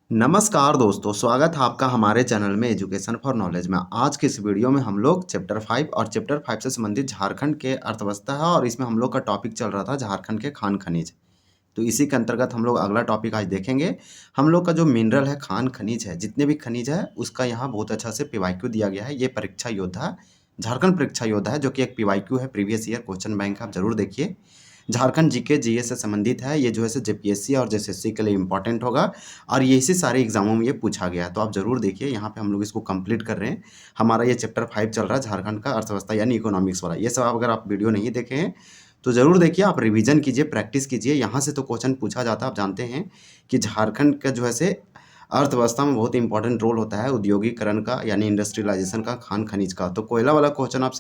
नमस्कार दोस्तों, स्वागत है आपका हमारे चैनल में एजुकेशन फॉर नॉलेज में। आज के इस वीडियो में हम लोग चैप्टर 5 और चैप्टर 5 से संबंधित झारखंड के अर्थव्यवस्था है और इसमें हम लोग का टॉपिक चल रहा था झारखंड के खान खनिज। तो इसी के अंतर्गत हम लोग अगला टॉपिक आज देखेंगे। हम लोग का जो मिनरल है, खान खनिज है, जितने भी खनिज है उसका यहाँ बहुत अच्छा से पीवाईक्यू दिया गया है। ये परीक्षा योद्धा झारखंड परीक्षा योद्धा है, जो कि एक पीवाईक्यू है, प्रीवियस ईयर क्वेश्चन बैंक है, आप जरूर देखिए। झारखंड जीके जीएस से संबंधित है। ये जो है जेपीएससी और जेएसएससी के लिए इंपॉर्टेंट होगा और ये इसी सारे एग्जामों में ये पूछा गया है। तो आप जरूर देखिए, यहाँ पे हम लोग इसको कंप्लीट कर रहे हैं। हमारा ये चैप्टर 5 चल रहा है, झारखंड का अर्थव्यवस्था यानी इकोनॉमिक्स वाला। ये सब अगर आप वीडियो नहीं देखे हैं तो ज़रूर देखिए, आप रिवीजन कीजिए, प्रैक्टिस कीजिए। यहाँ से तो क्वेश्चन पूछा जाता है। आप जानते हैं कि झारखंड का जो है से अर्थव्यवस्था में बहुत इंपॉर्टेंट रोल होता है उद्योगीकरण का, यानी इंडस्ट्रियलाइजेशन का, खान खनिज का। तो कोयला वाला क्वेश्चन आप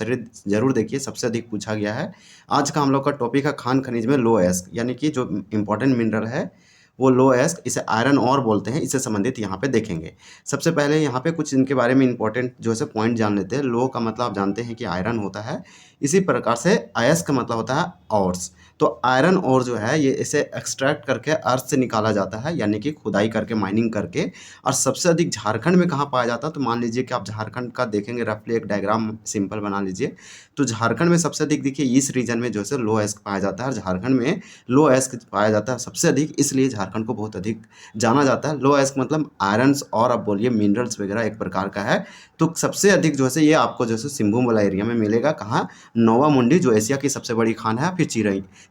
जरूर देखिए, सबसे अधिक पूछा गया है। आज का हम लोग का टॉपिक है खान खनिज में लो एस्क, यानी कि जो इंपॉर्टेंट मिनरल है वो लो एस्क, इसे आयरन और बोलते हैं। इससे संबंधित यहाँ पे देखेंगे। सबसे पहले यहाँ पे कुछ इनके बारे में इंपॉर्टेंट जो है पॉइंट जान लेते हैं। लो का मतलब आप जानते हैं कि आयरन होता है। इसी प्रकार से अयस्क का मतलब होता है ऑर्स। तो आयरन और जो है ये इसे एक्सट्रैक्ट करके अर्थ से निकाला जाता है, यानी कि खुदाई करके, माइनिंग करके। और सबसे अधिक झारखंड में कहाँ पाया जाता है? तो मान लीजिए कि आप झारखंड का देखेंगे, रफली एक डायग्राम सिंपल बना लीजिए। तो झारखंड में सबसे अधिक देखिए इस रीजन में जो है लो एस्क पाया जाता है। और झारखंड में लो एस्क पाया जाता है सबसे अधिक, इसलिए झारखंड को बहुत अधिक जाना जाता है। लो एस्क मतलब आयरन और आप बोलिए मिनरल्स वगैरह एक प्रकार का है। तो सबसे अधिक जो है ये आपको जो है सिंहभूम वाला एरिया में मिलेगा। कहाँ? नोवा मुंडी, जो एशिया की सबसे बड़ी खान है। फिर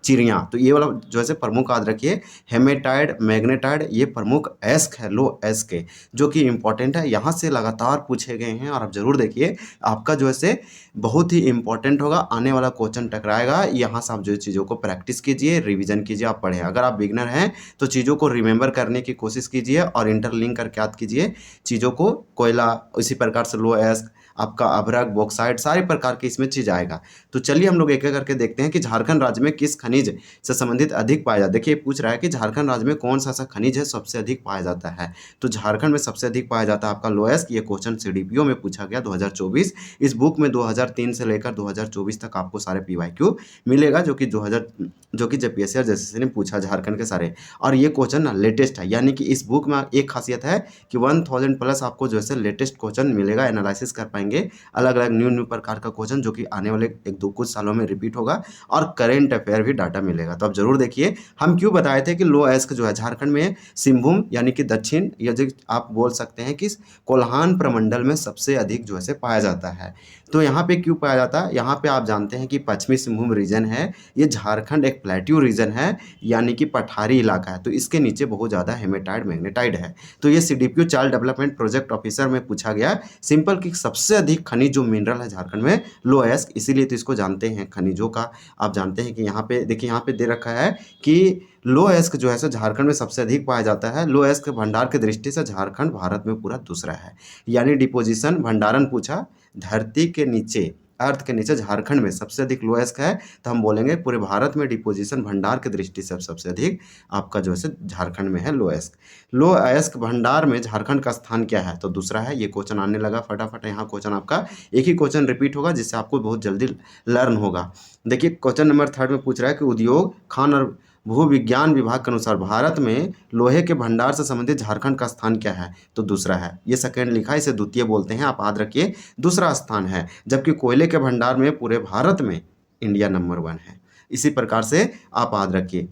चिड़िया, तो ये वाला जो है प्रमुख याद रखिए। हेमेटाइड, मैग्नेटाइड, ये प्रमुख एस्क है, लो एस्क के, जो कि इंपॉर्टेंट है। यहाँ से लगातार पूछे गए हैं और आप जरूर देखिए, आपका जो है बहुत ही इंपॉर्टेंट होगा। आने वाला क्वेश्चन टकराएगा। यहाँ से आप जो चीज़ों को प्रैक्टिस कीजिए, रिवीजन कीजिए, आप पढ़ें। अगर आप बिगनर हैं तो चीज़ों को रिमेंबर करने की कोशिश कीजिए और इंटरलिंक करके याद कीजिए चीज़ों को। कोयला, इसी प्रकार से लो एस्क, आपका अभ्रक, बॉक्साइट, सारे प्रकार के इसमें चीज़ आएगा। तो चलिए हम लोग एक एक करके देखते हैं कि झारखंड राज्य में किस खनिज से संबंधित अधिक पाया जाता है। देखिए पूछ रहा है कि झारखंड राज्य में कौन सा ऐसा खनिज है सबसे अधिक पाया जाता है। तो झारखंड में सबसे अधिक पाया जाता है आपका लोएस्क। ये क्वेश्चन सीडीपीओ में पूछा गया 2024। इस बुक में 2003 से लेकर 2024 तक आपको सारे पीवाईक्यू मिलेगा, जो कि जेपीएससी और जेएसएससी ने पूछा झारखंड के सारे। और ये क्वेश्चन ना लेटेस्ट है, यानी कि इस बुक में एक खासियत है कि 1000 प्लस आपको जो है लेटेस्ट क्वेश्चन मिलेगा, एनालिसिस कर पाएंगे अलग अलग न्यू प्रकार का क्वेश्चन, जो कि आने वाले एक दो कुछ सालों में रिपीट होगा। और करेंट अफेयर भी डाटा मिलेगा। तो आप जरूर देखिए, हम क्यों बताए थे कि लो एस्क जो है झारखंड में सिंहभूम यानी कि दक्षिण, या जो आप बोल सकते हैं कि कोल्हान प्रमंडल में सबसे अधिक जो है पाया जाता है। तो यहाँ पे क्यों पाया जाता है? यहाँ पे आप जानते हैं कि पश्चिमी सिंहभूम रीजन है। ये झारखंड एक प्लेट्यू रीजन है, यानी कि पठारी इलाका है। तो इसके नीचे बहुत ज़्यादा हेमेटाइड, मैग्नेटाइड है। तो ये CDPO child development project officer में पूछा गया सिंपल कि सबसे अधिक खनिज जो मिनरल है झारखंड में लो एस्क, इसीलिए तो इसको जानते हैं खनिजों का। आप जानते हैं कि यहाँ पे देखिए, यहाँ पे दे रखा है कि लो एस्क जो है झारखंड में सबसे अधिक पाया जाता है। लो एस्क भंडार की दृष्टि से झारखंड भारत में पूरा दूसरा है, यानी डिपोजिशन भंडारण पूछा, धरती के नीचे, अर्थ के नीचे झारखंड में सबसे अधिक लो एस्क है। तो हम बोलेंगे पूरे भारत में डिपोजिशन भंडार की दृष्टि से सबसे अधिक आपका जो है झारखंड में है लो एस्क। लो एस्क भंडार में झारखंड का स्थान क्या है? तो दूसरा है। ये क्वेश्चन आने लगा फटाफट। यहाँ क्वेश्चन आपका एक ही क्वेश्चन रिपीट होगा, जिससे आपको बहुत जल्दी लर्न होगा। देखिए क्वेश्चन नंबर 3 में पूछ रहा है कि उद्योग, खान और भू विज्ञान विभाग के अनुसार भारत में लोहे के भंडार से संबंधित झारखंड का स्थान क्या है? तो दूसरा है। ये सेकंड लिखा है, इसे द्वितीय बोलते हैं, आप याद रखिए, दूसरा स्थान है। जबकि कोयले के भंडार में पूरे भारत में इंडिया नंबर 1 है। इसी प्रकार से आप याद रखिए,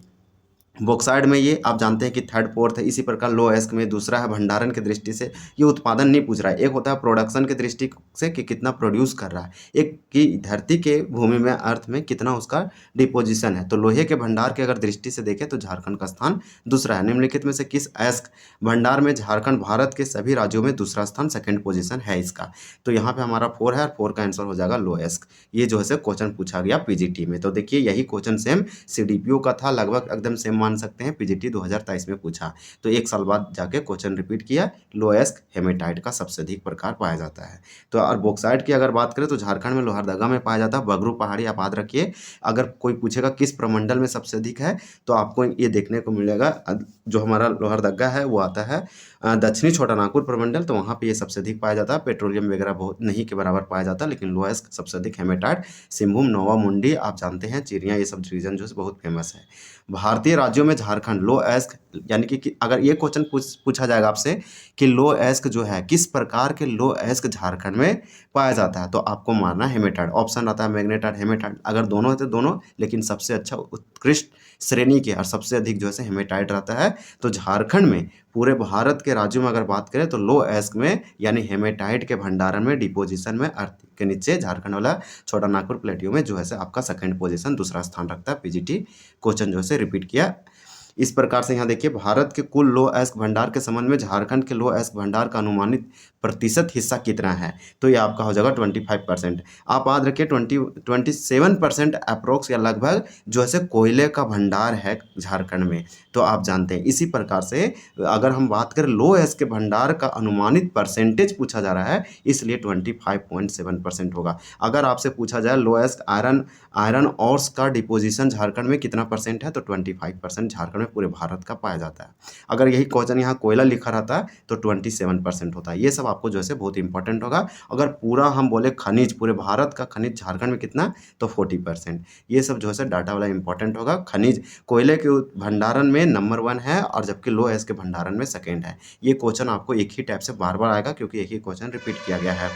बॉक्साइड में ये आप जानते हैं कि थर्ड फोर्थ है। इसी प्रकार लो एस्क में दूसरा है। भंडारण की दृष्टि से ये उत्पादन नहीं पूछ रहा है, एक होता है प्रोडक्शन की दृष्टि से कि कितना प्रोड्यूस कर रहा है, एक कि धरती के भूमि में, अर्थ में कितना उसका डिपोजिशन है। तो लोहे के भंडार के अगर दृष्टि से देखें तो झारखंड का स्थान दूसरा है। निम्नलिखित में से किस एस्क भंडार में झारखंड भारत के सभी राज्यों में दूसरा स्थान, सेकेंड पोजिशन है इसका? तो यहाँ पे हमारा 4 है और 4 का आंसर हो जाएगा लो एस्क। ये जो है क्वेश्चन पूछा गया पीजीटी में। तो देखिए यही क्वेश्चन सेम सीडीपीओ का था, लगभग एकदम सेम मान सकते हैं। पीजीटी 2023 में पूछा, तो एक साल बाद जाके क्वेश्चन रिपीट किया। लो एस्क हेमेटाइट का सबसे अधिक प्रकार पाया जाता है। तो और बॉक्साइट की अगर बात करें तो झारखंड में लोहरदगा में पाया जाता है। बगरू पहाड़ी आप याद रखिए। अगर कोई पूछेगा किस प्रमंडल में सबसे अधिक है, तो आपको ये देखने को मिलेगा, जो हमारा लोहरदगा है वो आता है दक्षिणी छोटानागपुर प्रमंडल। तो वहाँ पे ये सबसे अधिक पाया जाता है। पेट्रोलियम वगैरह बहुत नहीं के बराबर पाया जाता, लेकिन लो एस्क सबसे अधिक हेमेटाइट। सिंहभूम, नोवा मुंडी, आप जानते हैं चिड़िया, ये सब रीजन जो है बहुत फेमस है। भारतीय राज्यों में झारखंड लो एस्क यानी कि अगर ये क्वेश्चन पूछा जाएगा आपसे कि लो एस्क जो है किस प्रकार के लो एस्क झारखंड में पाया जाता है, तो आपको मारना हेमेटाइट। ऑप्शन आता है मैग्नेटाइट, हेमेटाइट, अगर दोनों है तो दोनों, लेकिन सबसे अच्छा उत्कृष्ट श्रेणी के और सबसे अधिक जो है हेमेटाइट रहता है। तो झारखंड में पूरे भारत के राज्यों में अगर बात करें तो लो एस्क में यानी हेमेटाइट के भंडारण में डिपोजिशन में अर्थ के नीचे झारखंड वाला छोटा नागपुर प्लेटियो में जो है आपका सेकंड पोजीशन दूसरा स्थान रखता है। पीजीटी क्वेश्चन जो है रिपीट किया। इस प्रकार से यहाँ देखिए भारत के कुल लो एस्क भंडार के संबंध में झारखंड के लो एस्क भंडार का अनुमानित प्रतिशत हिस्सा कितना है, तो ये आपका हो जाएगा 25%। आप याद रखिए 27% अप्रोक्स या लगभग जो है कोयले का भंडार है झारखंड में, तो आप जानते हैं। इसी प्रकार से अगर हम बात करें लो एस्क के भंडार का अनुमानित परसेंटेज पूछा जा रहा है, इसलिए 25.7% होगा। अगर आपसे पूछा जाए लो एस्क आयरन ऑर्स का डिपोजिशन झारखंड में कितना परसेंट है, तो 25% झारखंड में पूरे भारत का पाया जाता है। अगर यही क्वेश्चन यहाँ कोयला लिखा रहता तो 27% होता है। ये सब आपको जो है बहुत इंपॉर्टेंट होगा। अगर पूरा हम बोले खनिज, पूरे भारत का खनिज झारखंड में कितना, तो 40%। ये सब जो है डाटा वाला इंपॉर्टेंट होगा। खनिज कोयले के भंडारण में नंबर 1 है और जबकि लो एस के भंडारण में सेकेंड है। ये क्वेश्चन आपको एक ही टाइप से बार बार आएगा क्योंकि एक ही क्वेश्चन रिपीट किया गया है।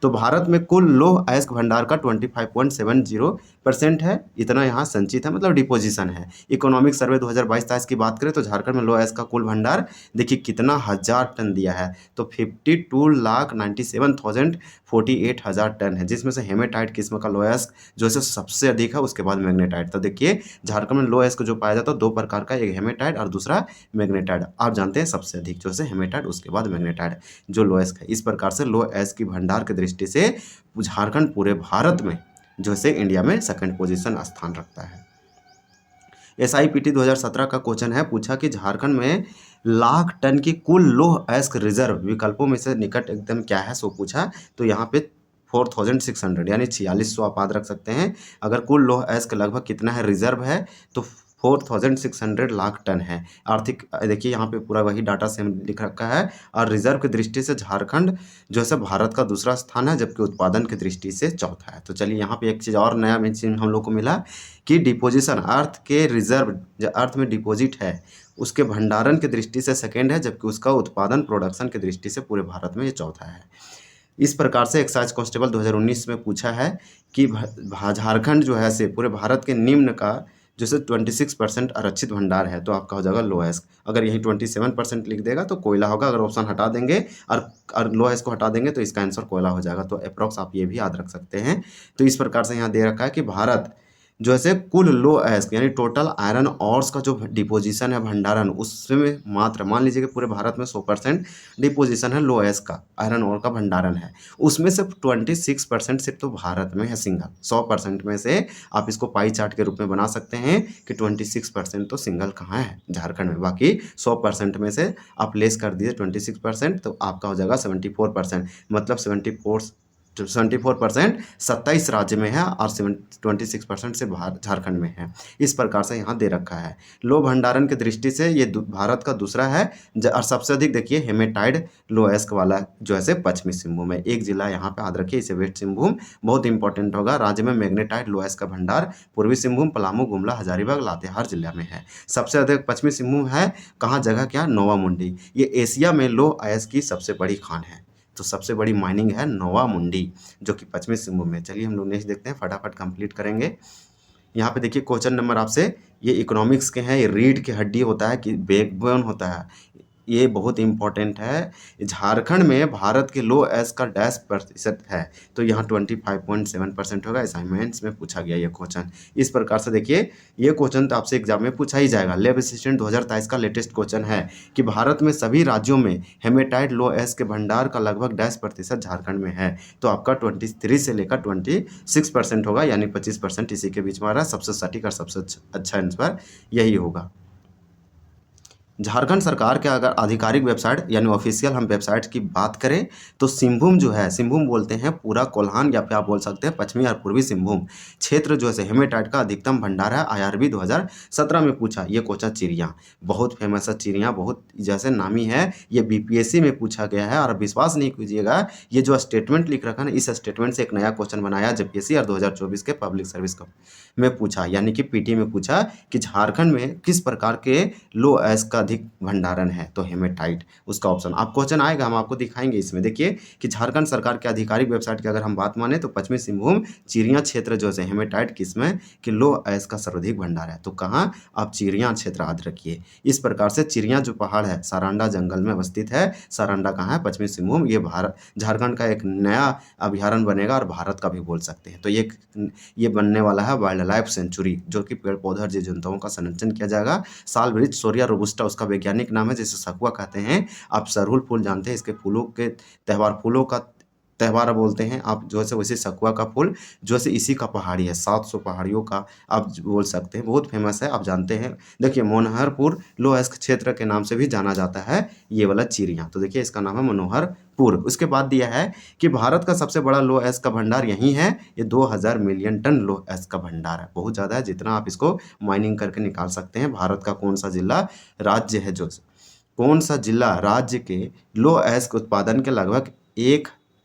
तो भारत में कुल लो एस्क भंडार का 25.70% है, इतना यहाँ संचित है, मतलब डिपोजिशन है। इकोनॉमिक सर्वे 2022-23 की बात करें तो झारखंड में लो एस्क का कुल भंडार देखिए कितना हजार टन दिया है, तो 52,97,048 टन है, जिसमें से हेमेटाइट किस्म का लो एस्क जो है सबसे अधिक है, उसके बाद मैग्नेटाइट। तो देखिए झारखंड में लो एस्क जो पाया जाता है दो प्रकार का, एक हेमेटाइट और दूसरा मैग्नेटाइट। आप जानते हैं सबसे अधिक जो है हेमेटाइट, उसके बाद मैग्नेटाइट जो लो एस्क है। इस प्रकार से लो एस्क की भंडार के दृष्टि से झारखंड पूरे भारत में जो है इंडिया में सेकंड पोजीशन स्थान रखता है। SIPT 2017 का क्वेश्चन है, पूछा कि झारखंड में लाख टन की कुल लोह अयस्क रिजर्व विकल्पों में से निकट एकदम क्या है, सो पूछा। तो यहाँ पे 4600 यानी 4600 आप याद रख सकते हैं। अगर कुल लोह अयस्क लगभग कितना है रिजर्व है, तो 4600 लाख टन है। आर्थिक देखिए यहाँ पे पूरा वही डाटा सेम लिख रखा है। और रिजर्व की दृष्टि से झारखंड जो है भारत का दूसरा स्थान है, जबकि उत्पादन की दृष्टि से चौथा है। तो चलिए यहाँ पे एक चीज़ और नया चीज हम लोग को मिला कि डिपोजिशन अर्थ के रिजर्व जो अर्थ में डिपॉजिट है उसके भंडारण की दृष्टि से सेकेंड है, जबकि उसका उत्पादन प्रोडक्शन की दृष्टि से पूरे भारत में ये चौथा है। इस प्रकार से एक्साइज कांस्टेबल 2019 में पूछा है कि झारखंड जो है से पूरे भारत के निम्न का जैसे 26% आरक्षित भंडार है, तो आपका हो जाएगा लो एस्क। अगर यही 27% लिख देगा तो कोयला होगा। अगर ऑप्शन हटा देंगे और लो एस्क को हटा देंगे तो इसका आंसर कोयला हो जाएगा। तो अप्रॉक्स आप ये भी याद रख सकते हैं। तो इस प्रकार से यहाँ दे रखा है कि भारत जो है कुल लो एस्क यानी टोटल आयरन ऑर्स का जो डिपोजिशन है भंडारण, उसमें मात्र मान लीजिए कि पूरे भारत में 100% डिपोजिशन है लो एस्क का, आयरन ऑर का भंडारण है, उसमें सिर्फ 26% सिर्फ तो भारत में है सिंगल। 100% में से आप इसको पाई चार्ट के रूप में बना सकते हैं कि 26% तो सिंगल कहाँ है, झारखंड में। बाकी 100% में से आप लेस कर दीजिए 26%, तो आपका हो जाएगा 74%, मतलब 74% 27 राज्य में है और 26% से झारखंड में है। इस प्रकार से यहाँ दे रखा है। लो भंडारण की दृष्टि से ये भारत का दूसरा है और सबसे अधिक देखिए हेमेटाइड लो एस्क वाला जो है पश्चिमी सिंहभूम है। एक जिला यहाँ पे याद रखिए, इसे वेस्ट सिंहभूम, बहुत इंपॉर्टेंट होगा। राज्य में मैग्नेटाइड लो एस्क का भंडार पूर्वी सिंहभूम, पलामू, गुमला, हजारीबाग, लातेहार जिला में है। सबसे अधिक पश्चिमी सिंहभूम है, कहाँ जगह क्या, नोवा मुंडी। ये एशिया में लो अयस्क की सबसे बड़ी खान है, तो सबसे बड़ी माइनिंग है नोवा मुंडी जो कि पश्चिमी सिंहभूम में। चलिए हम लोग नेक्स्ट देखते हैं, फटाफट कंप्लीट करेंगे। यहाँ पे देखिए क्वेश्चन नंबर आपसे, ये इकोनॉमिक्स के हैं, ये रीढ़ की हड्डी होता है कि बैकबोन होता है, ये बहुत इंपॉर्टेंट है। झारखंड में भारत के लो एस का डैश प्रतिशत है, तो यहाँ 25.7% होगा। असाइनमेंट्स में पूछा गया ये क्वेश्चन। इस प्रकार से देखिए ये क्वेश्चन तो आपसे एग्जाम में पूछा ही जाएगा। लैब असिस्टेंट 2023 का लेटेस्ट क्वेश्चन है कि भारत में सभी राज्यों में हेमेटाइट लो एस के भंडार का लगभग डैश प्रतिशत झारखंड में है, तो आपका 23 से लेकर 26% होगा, यानी 25% इसी के बीच में आ रहा है। सबसे सटीक और सबसे अच्छा आंसर यही होगा। झारखंड सरकार के अगर आधिकारिक वेबसाइट यानी ऑफिशियल हम वेबसाइट की बात करें तो सिंहभूम जो है, सिंहभूम बोलते हैं पूरा कोल्हान, या फिर आप बोल सकते हैं पश्चिमी और पूर्वी सिंहभूम क्षेत्र जो है हेमेटाइट का अधिकतम भंडार है। IRB 2017 में पूछा ये क्वेश्चन। चिड़िया बहुत फेमस है, चिड़िया बहुत जैसे नामी है, ये BPSC में पूछा गया है। और विश्वास नहीं कीजिएगा, ये जो स्टेटमेंट लिख रखा है ना, इस स्टेटमेंट से एक नया क्वेश्चन बनाया JPSC और 2024 के पब्लिक सर्विस में पूछा, यानी कि PT में पूछा कि झारखंड में किस प्रकार के लो एस का अधिक भंडारण है, तो हेमेटाइट उसका ऑप्शन। आप क्वेश्चन आएगा, हम आपको दिखाएंगे इसमें। देखिए कि झारखंड सरकार के आधिकारिक वेबसाइट की अगर हम बात माने तो पश्चिमी सिंहभूम चिड़िया क्षेत्र जो है हेमेटाइट किसमें कि लोह अयस्क का सर्वाधिक भंडार है। तो कहाँ, आप चिड़िया क्षेत्र याद रखिए। इस प्रकार से चिड़िया जो पहाड़ है सारंडा जंगल में अवस्थित है। सारंडा कहाँ है, पश्चिमी सिंहभूम। ये भारत झारखंड का एक नया अभ्यारण्य बनेगा और भारत का भी बोल सकते हैं। तो ये बनने वाला है वाइल्ड लाइफ सेंचुरी, जो कि पेड़ पौधे और जीव जंतुओं का संरक्षण किया जाएगा। साल वृक्ष सोरिया रोबुस्टा उसका वैज्ञानिक नाम है, जिसे सखुआ कहते हैं। आप सरहुल फूल जानते हैं, इसके फूलों के त्यौहार, फूलों का त्यौहार बोलते हैं आप जो है वैसे सखुआ का फूल जो है इसी का पहाड़ी है, 700 पहाड़ियों का आप बोल सकते हैं, बहुत फेमस है, आप जानते हैं। देखिए मनोहरपुर लोह अयस्क क्षेत्र के नाम से भी जाना जाता है ये वाला चिड़िया। तो देखिए इसका नाम है मनोहरपुर। उसके बाद दिया है कि भारत का सबसे बड़ा लोह अयस्क का भंडार यहीं है। ये 2000 मिलियन टन लोह अयस्क का भंडार है, बहुत ज़्यादा है, जितना आप इसको माइनिंग करके निकाल सकते हैं। भारत का कौन सा जिला राज्य है जो कौन सा जिला राज्य के लोह अयस्क उत्पादन के लगभग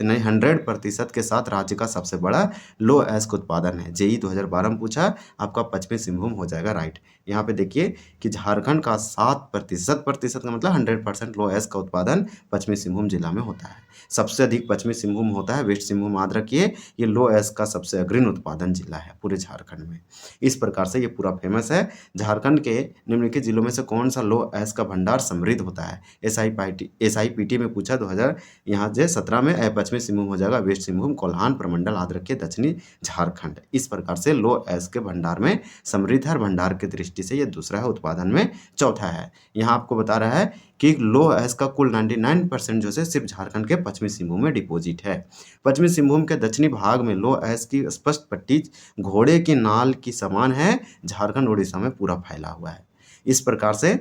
100% के साथ राज्य का सबसे बड़ा लोह अयस्क उत्पादन है। जेई 2012 में पूछा, आपका पश्चिमी सिंहभूम हो जाएगा राइट। यहाँ पे देखिए कि झारखंड का 7% का मतलब 100% लोह अयस्क का उत्पादन पश्चिमी सिंहभूम जिला में होता है। सबसे अधिक पश्चिमी सिंहभूम होता है, वेस्ट सिंहभूम याद रखिए। ये लोह अयस्क का सबसे अग्रणी उत्पादन जिला है पूरे झारखंड में। इस प्रकार से ये पूरा फेमस है। झारखंड के निम्नलिखित जिलों में से कौन सा लोह अयस्क का भंडार समृद्ध होता है। SIPT में पूछा 2017 में। पश्चिमी सिंहभूम हो जाएगा वेस्ट सिंहभूम, कोल्हान प्रमंडल याद रखिए, दक्षिणी झारखंड। इस प्रकार से लोह अयस्क के भंडार में समृद्ध है, भंडार की दृष्टि से ये दूसरा है, उत्पादन में चौथा है। यहाँ आपको बता रहा है कि लोह अयस्क का कुल 99% जो है सिर्फ झारखंड के पश्चिमी सिंहभूम में डिपॉजिट है। पश्चिमी सिंहभूम के दक्षिणी भाग में लोह अयस्क की स्पष्ट पट्टी घोड़े की नाल की समान है, झारखंड उड़ीसा में पूरा फैला हुआ है। इस प्रकार से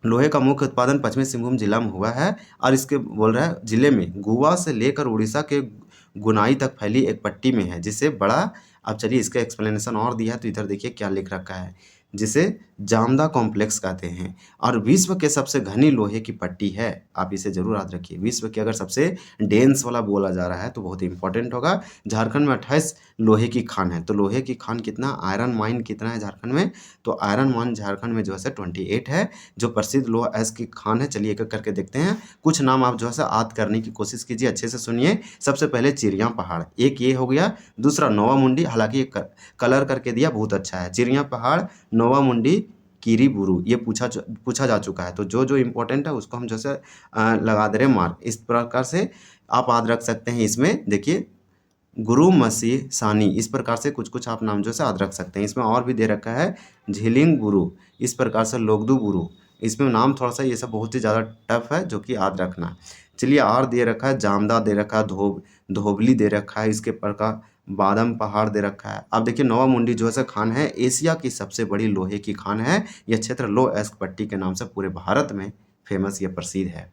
लोहे का मुख्य उत्पादन पश्चिमी सिंहभूम जिला में हुआ है। और इसके बोल रहा है जिले में गोवा से लेकर उड़ीसा के गुनाई तक फैली एक पट्टी में है, जिसे बड़ा, अब चलिए इसका एक्सप्लेनेशन और दिया है, तो इधर देखिए क्या लिख रखा है, जिसे जामदा कॉम्प्लेक्स कहते हैं और विश्व के सबसे घनी लोहे की पट्टी है। आप इसे जरूर याद रखिए, विश्व के अगर सबसे डेंस वाला बोला जा रहा है तो बहुत इंपॉर्टेंट होगा। झारखंड में 28 लोहे की खान है। तो लोहे की खान कितना, आयरन माइन कितना है झारखंड में, तो आयरन माइन झारखंड में जो है 28 है। जो प्रसिद्ध लोह अयस्क की खान है, चलिए एक एक करके देखते हैं। कुछ नाम आप जो है याद करने की कोशिश कीजिए, अच्छे से सुनिए। सबसे पहले चिड़िया पहाड़, एक ये हो गया। दूसरा नोवा मुंडी, हालांकि ये कलर करके दिया, बहुत अच्छा है। चिड़िया पहाड़, नोवा मुंडी, किरीबुरु, ये पूछा जा चुका है। तो जो जो इम्पोर्टेंट है उसको हम जैसे लगा दे रहे मार्क। इस प्रकार से आप याद रख सकते हैं। इसमें देखिए गुरु मसीह सानी, इस प्रकार से कुछ कुछ आप नाम जो है याद रख सकते हैं। इसमें और भी दे रखा है झिलिंग बुरु, इस प्रकार से लोगदू बुरु। इसमें नाम थोड़ा सा ये सब बहुत ही ज़्यादा टफ है, जो कि याद रखना। चलिए और दे रखा है जामदा, दे रखा है धोबली, दे रखा है इसके प्रकार बादम पहाड़ दे रखा है। अब देखिए नोवा मुंडी जो है खान है, एशिया की सबसे बड़ी लोहे की खान है। यह क्षेत्र लोह अयस्क पट्टी के नाम से पूरे भारत में फेमस, ये प्रसिद्ध है।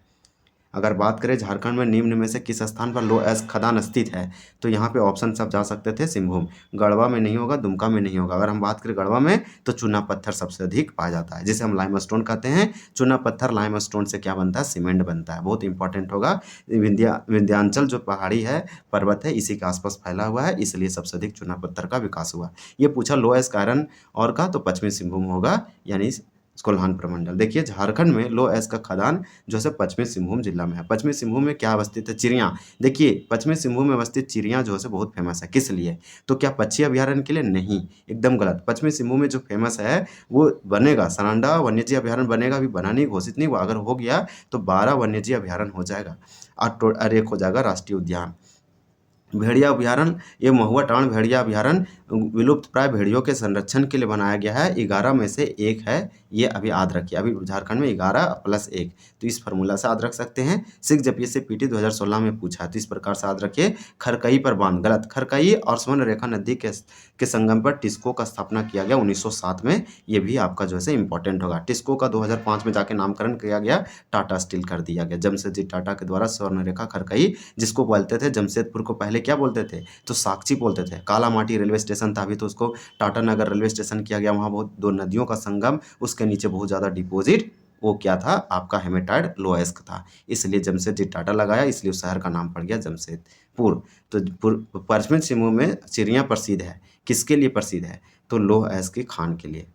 अगर बात करें झारखंड में निम्न में से किस स्थान पर लोह अयस्क खदान स्थित है, तो यहाँ पे ऑप्शन सब जा सकते थे। सिंहभूम, गढ़वा में नहीं होगा, दुमका में नहीं होगा। अगर हम बात करें गढ़वा में, तो चूना पत्थर सबसे अधिक पाया जाता है, जिसे हम लाइमस्टोन कहते हैं। चूना पत्थर लाइमस्टोन से क्या बनता है, सीमेंट बनता है, बहुत इंपॉर्टेंट होगा। विंध्याचल जो पहाड़ी है, पर्वत है, इसी के आसपास फैला हुआ है, इसलिए सबसे अधिक चूना पत्थर का विकास हुआ। ये पूछा लोह अयस्क आयरन और का, तो पश्चिमी सिंहभूम होगा, यानी कोल्हान प्रमंडल। देखिए झारखंड में लोह अयस्क का खदान जो है पश्चिमी सिंहभूम जिला में है। पश्चिमी सिंहभूम में क्या अवस्थित है, चिड़िया। देखिए पश्चिमी सिंहभूम में अवस्थित चिड़िया जो है बहुत फेमस है, किस लिए, तो क्या पक्षी अभ्यारण्य के लिए, नहीं, एकदम गलत। पश्चिमी सिंहभूम में जो फेमस है वो बनेगा सारंडा वन्यजीव अभ्यारण्य बनेगा, अभी बना नहीं, घोषित नहीं हुआ। अगर हो गया तो 12 वन्यजीव अभ्यारण्य हो जाएगा और एक हो जाएगा राष्ट्रीय उद्यान। भेड़िया अभ्यारण्य, ये महुआ टांड भेड़िया अभ्यारण्य विलुप्त प्राय भेड़ियों के संरक्षण के लिए बनाया गया है। 11 में से एक है, ये अभी याद रखिए। अभी झारखंड में 11 + 1, तो इस फार्मूला से याद रख सकते हैं। सिक्स जपीएससी पीटी 2016 में पूछा है, तो इस प्रकार से याद रखिए। खरकई पर बांध, गलत। खरकई और स्वर्ण रेखा नदी के संगम पर टिस्को का स्थापना किया गया 1907 में, ये भी आपका जो है इंपॉर्टेंट होगा। टिस्को का 2005 में जाके नामकरण किया गया, टाटा स्टील कर दिया गया, जमशेदजी टाटा के द्वारा। स्वर्ण रेखा खरकई, जिसको बोलते थे जमशेदपुर को पहले क्या बोलते थे, तो साक्षी बोलते थे। कालामाटी रेलवे स्टेशन था, अभी तो उसको टाटा नगर रेलवे स्टेशन किया गया। वहाँ बहुत दो नदियों का संगम, उसके नीचे बहुत ज़्यादा डिपॉजिट, वो क्या था आपका हेमेटाइट लोह अयस्क था, इसलिए जमशेदजी टाटा लगाया, इसलिए उस शहर का नाम पड़ गया जमशेदपुर। तो पश्चिमी सिंहभूम में चिड़िया प्रसिद्ध है, किसके लिए प्रसिद्ध है, तो लोह अयस्क की खान के लिए।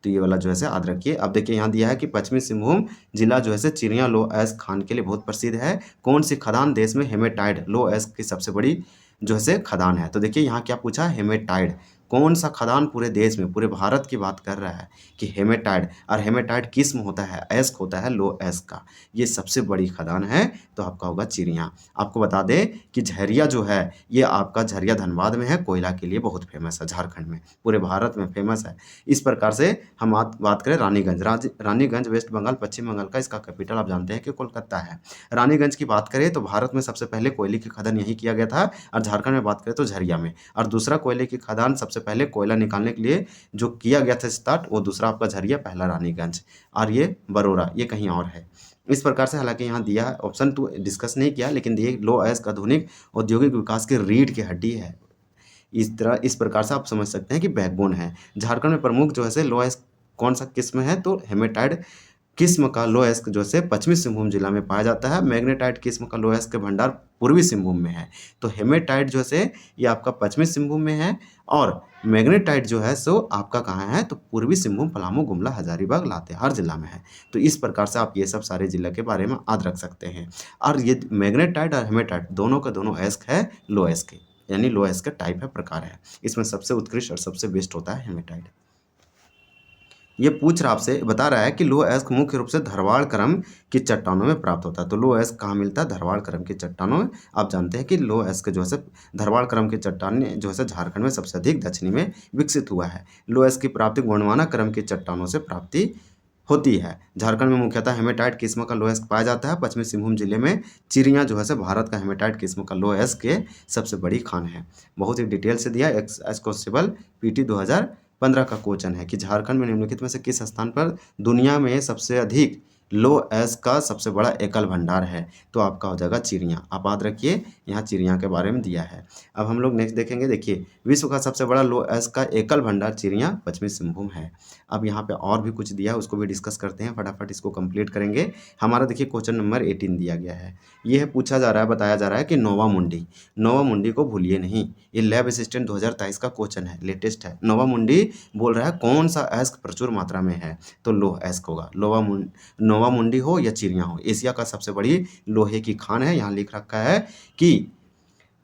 तो ये वाला जो है याद रखिए। अब देखिए यहाँ दिया है कि पश्चिमी सिंहभूम जिला जो है चिड़िया लो एस्क खान के लिए बहुत प्रसिद्ध है। कौन सी खदान देश में हेमेटाइड लो एस्क की सबसे बड़ी जो है खदान है? तो देखिए यहाँ क्या पूछा, हेमेटाइड। कौन सा खदान पूरे देश में, पूरे भारत की बात कर रहा है कि हेमेटाइड, और हेमेटाइड किस्म होता है, एस्क होता है लो एस्क का, ये सबसे बड़ी खदान है। तो आपका होगा चिड़िया। आपको बता दें कि झरिया जो है ये आपका झरिया धनबाद में है, कोयला के लिए बहुत फेमस है, झारखंड में, पूरे भारत में फेमस है। इस प्रकार से हम बात करें रानीगंज। रानीगंज वेस्ट बंगाल, पश्चिम बंगाल का, इसका कैपिटल आप जानते हैं कि कोलकाता है। रानीगंज की बात करें तो भारत में सबसे पहले कोयले की खदान यही किया गया था, और झारखंड में बात करें तो झरिया में। और दूसरा कोयले की खदान सबसे पहले कोयला निकालने के लिए जो किया गया था स्टार्ट, वो दूसरा आपका झरिया, पहला रानीगंज, और ये बरोरा, ये कहीं और है। इस प्रकार से हालांकि यहाँ दिया है, ऑप्शन 2 डिस्कस नहीं किया, लेकिन दिए लो एस्क आधुनिक औद्योगिक विकास की रीढ़ की हड्डी है। इस प्रकार से आप समझ सकते हैं कि बैकबोन है। झारखंड में प्रमुख जो है लो एस्क कौन सा किस्म है? तो हेमेटाइड किस्म का लो एस्क जो है पश्चिमी सिंहभूम जिला में पाया जाता है। मैग्नेटाइट किस्म का लो एस्क के भंडार पूर्वी सिंहभूम में है। तो हेमेटाइट जो है ये आपका पश्चिमी सिंहभूम में है, और मैग्नेटाइट जो है सो आपका कहाँ है? तो पूर्वी सिंहभूम, पलामू, गुमला, हजारीबाग, लातेहार जिला में है। तो इस प्रकार से आप ये सब सारे जिला के बारे में याद रख सकते हैं। और ये मैग्नेटाइट और हेमेटाइट दोनों का दोनों एस्क है लो एस्क के, यानी लो एस्क का टाइप है, प्रकार है। इसमें सबसे उत्कृष्ट और सबसे बेस्ट होता है हेमेटाइट। ये पूछ रहा आपसे, बता रहा है कि लो एस्क मुख्य रूप से धरवाड़ क्रम की चट्टानों में प्राप्त होता है। तो लो एस्क कहाँ मिलता है? धरवाड़ क्रम की चट्टानों में। आप जानते हैं कि लो एस्क जो है धरवाड़ क्रम की चट्टान जो है झारखंड में सबसे अधिक दक्षिणी में विकसित हुआ है। लो एस्क की प्राप्ति गोंडवाना क्रम की चट्टानों से प्राप्ति होती है। झारखंड में मुख्यतः हेमेटाइट किस्म का लो एस्क पाया जाता है। पश्चिमी सिंहभूम जिले में चिड़िया जो है भारत का हेमेटाइट किस्म का लो एस्क के सबसे बड़ी खान है। बहुत ही डिटेल से दिया। एक्स कॉन्स्टेबल पीटी 2015 का क्वेश्चन है कि झारखंड में निम्नलिखित में से किस स्थान पर दुनिया में सबसे अधिक लो एस्क का सबसे बड़ा एकल भंडार है? तो आपका हो जाएगा चिड़िया। आप याद रखिए, यहाँ चिड़िया के बारे में दिया है। अब हम लोग नेक्स्ट देखेंगे। देखिए, विश्व का सबसे बड़ा लो एस्क का एकल भंडार चिड़िया पश्चिमी सिंहभूम है। अब यहाँ पे और भी कुछ दिया है, उसको भी डिस्कस करते हैं, फटाफट इसको कंप्लीट करेंगे। हमारा देखिए क्वेश्चन नंबर 18 दिया गया है। ये है, पूछा जा रहा है, बताया जा रहा है कि नोवा मुंडी, नोवा मुंडी को भूलिए नहीं। ये लैब असिस्टेंट 2023 का क्वेश्चन है, लेटेस्ट है। नोवा मुंडी बोल रहा है कौन सा एस्क प्रचुर मात्रा में है? तो लो एस्क होगा। नोवा मुंडी हो या चिड़िया हो, एशिया का सबसे बड़ी लोहे की खान है। यहाँ लिख रखा है कि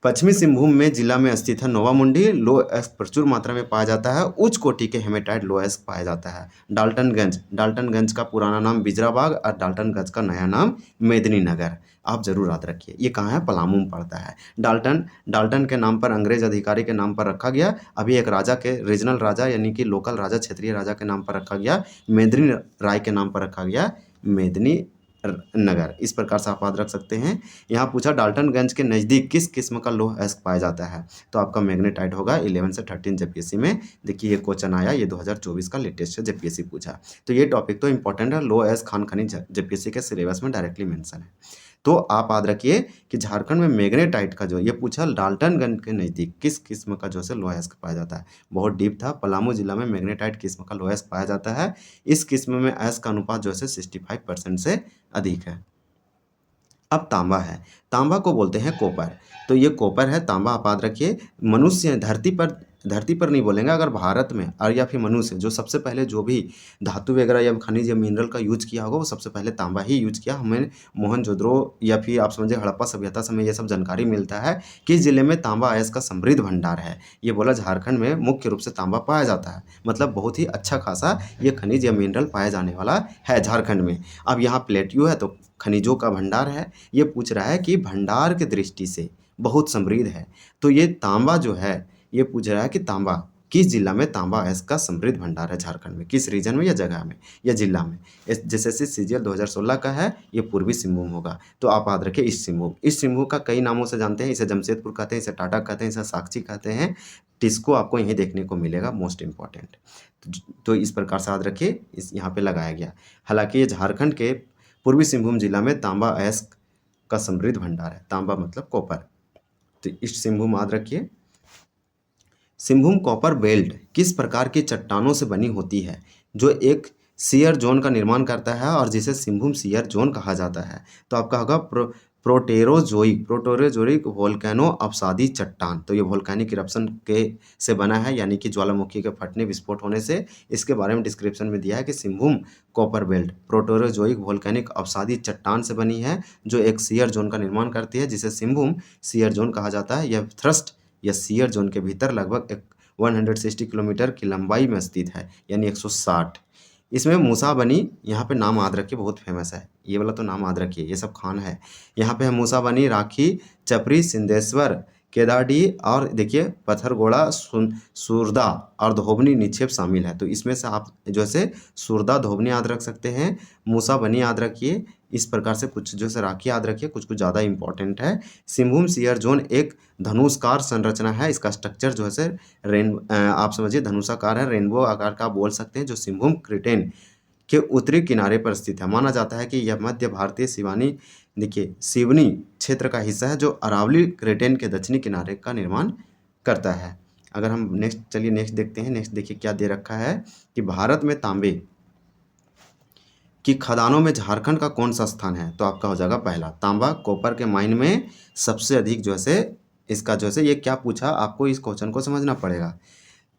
पश्चिमी सिंहभूम में जिला में स्थित है नोवा मुंडी। लो एस्क प्रचुर मात्रा में पाया जाता है। उच्च कोटि के हेमेटाइट लो एस्क पाया जाता है। डाल्टनगंज का पुराना नाम बिजराबाग, और डाल्टनगंज का नया नाम मेदिनीनगर। आप जरूर याद रखिए। ये कहाँ है? पलामू में पड़ता है। डाल्टन के नाम पर, अंग्रेज अधिकारी के नाम पर रखा गया। अभी एक राजा के, रीजनल राजा यानी कि लोकल राजा, क्षेत्रीय राजा के नाम पर रखा गया। मेदिनी राय के नाम पर रखा गया मेदिनी नगर। इस प्रकार से आप याद रख सकते हैं। यहाँ पूछा डाल्टनगंज के नज़दीक किस किस्म का लोह एस्क पाया जाता है? तो आपका मैग्नेटाइट होगा। 11 से 13 जेपीएससी में देखिए ये क्वेश्चन आया, ये 2024 का लेटेस्ट है, जेपीएससी पूछा। तो ये टॉपिक तो इंपॉर्टेंट है। लो एस्क खान खनिज जेपीएससी के सिलेबस में डायरेक्टली मेंशन है। तो आप याद रखिए कि झारखंड में मैग्नेटाइट का जो ये पूछा, डाल्टनगंज के नज़दीक किस किस्म का जो है लोह एस्क पाया जाता है? बहुत डीप था। पलामू जिला में मैग्नेटाइट किस्म का लोह एस्क पाया जाता है। इस किस्म में एस्क का अनुपात जो है 65% से अधिक है। अब तांबा है। तांबा को बोलते हैं कॉपर। तो ये कॉपर है, तांबा आप याद रखिए। मनुष्य धरती पर नहीं बोलेंगे, अगर भारत में और या फिर मनुष्य जो सबसे पहले जो भी धातु वगैरह या खनिज या मिनरल का यूज किया होगा, वो सबसे पहले तांबा ही यूज किया। हमें मोहनजोदड़ो या फिर आप समझे हड़प्पा सभ्यता समय ये सब जानकारी मिलता है कि इस जिले में तांबा अयस्क का समृद्ध भंडार है। ये बोला झारखंड में मुख्य रूप से तांबा पाया जाता है, मतलब बहुत ही अच्छा खासा ये खनिज या मिनरल पाया जाने वाला है झारखंड में। अब यहाँ प्लेट्यू है तो खनिजों का भंडार है। ये पूछ रहा है कि भंडार की दृष्टि से बहुत समृद्ध है। तो ये तांबा जो है, ये पूछ रहा है कि तांबा किस जिला में तांबा अयस्क का समृद्ध भंडार है झारखंड में, किस रीजन में या जगह में या जिला में? जैसे सीजीएल 2016 का है, ये पूर्वी सिंहभूम होगा। तो आप याद रखिए ईस्ट सिंहभूम का कई नामों से जानते हैं। इसे जमशेदपुर कहते हैं, इसे टाटा कहते हैं, इसे साक्षी कहते हैं। टिस्को आपको यहीं देखने को मिलेगा, मोस्ट इंपॉर्टेंट। तो इस प्रकार से याद रखिए, इस यहाँ पे लगाया गया। हालांकि ये झारखंड के पूर्वी सिंहभूम जिला में तांबा अयस्क का समृद्ध भंडार है। तांबा मतलब कॉपर। तो ईस्ट सिंहभूम याद रखिए। सिंहभूम कॉपर बेल्ट किस प्रकार की चट्टानों से बनी होती है जो एक शियर जोन का निर्माण करता है और जिसे सिंहभूम शियर जोन कहा जाता है? तो आपका होगा प्रोटेरोजोइक वोल्केनो अवसादी चट्टान। तो ये वोल्केनिक इरप्शन के से बना है, यानी कि ज्वालामुखी के फटने विस्फोट होने से। इसके बारे में डिस्क्रिप्शन में दिया है कि Singhbhum copper belt proterozoic volcanic अवसादी चट्टान से बनी है, जो एक शियर जोन का निर्माण करती है, जिसे सिंहभूम शियर जोन कहा जाता है। यह थ्रस्ट या शियर जोन के भीतर लगभग 160 किलोमीटर की लंबाई में स्थित है, यानी 160। इसमें मूसा बनी, यहाँ पे नाम याद रखिए, बहुत फेमस है ये वाला, तो नाम याद रखिए, ये सब खान है। यहाँ पे है मूसा बनी, राखी, चपरी, सिंधेश्वर, केदारडी और देखिए पत्थरगोड़ा, सुरदा और धोबनी निक्षेप शामिल है। तो इसमें से आप जैसे सुरदा धोबनी याद रख सकते हैं, मूसा बनी याद रखिए। इस प्रकार से कुछ जैसे राखी याद रखिए, कुछ कुछ ज़्यादा इंपॉर्टेंट है। सिंहभूम शियर जोन एक धनुषकार संरचना है। इसका स्ट्रक्चर जो है से आप समझिए धनुषाकार है, रेनबो आकार का आप बोल सकते हैं, जो सिंहभूम क्रेटेन के उत्तरी किनारे पर स्थित है। माना जाता है कि यह मध्य भारतीय सिवानी देखिए सिवनी क्षेत्र का हिस्सा है, जो अरावली क्रेटेन के दक्षिणी किनारे का निर्माण करता है। अगर हम नेक्स्ट देखते हैं। नेक्स्ट देखिए क्या दे रखा है कि भारत में तांबे की खदानों में झारखंड का कौन सा स्थान है। तो आपका हो जाएगा पहला, तांबा कॉपर के माइन में सबसे अधिक जो है इसका जो है ये क्या पूछा, आपको इस क्वेश्चन को समझना पड़ेगा।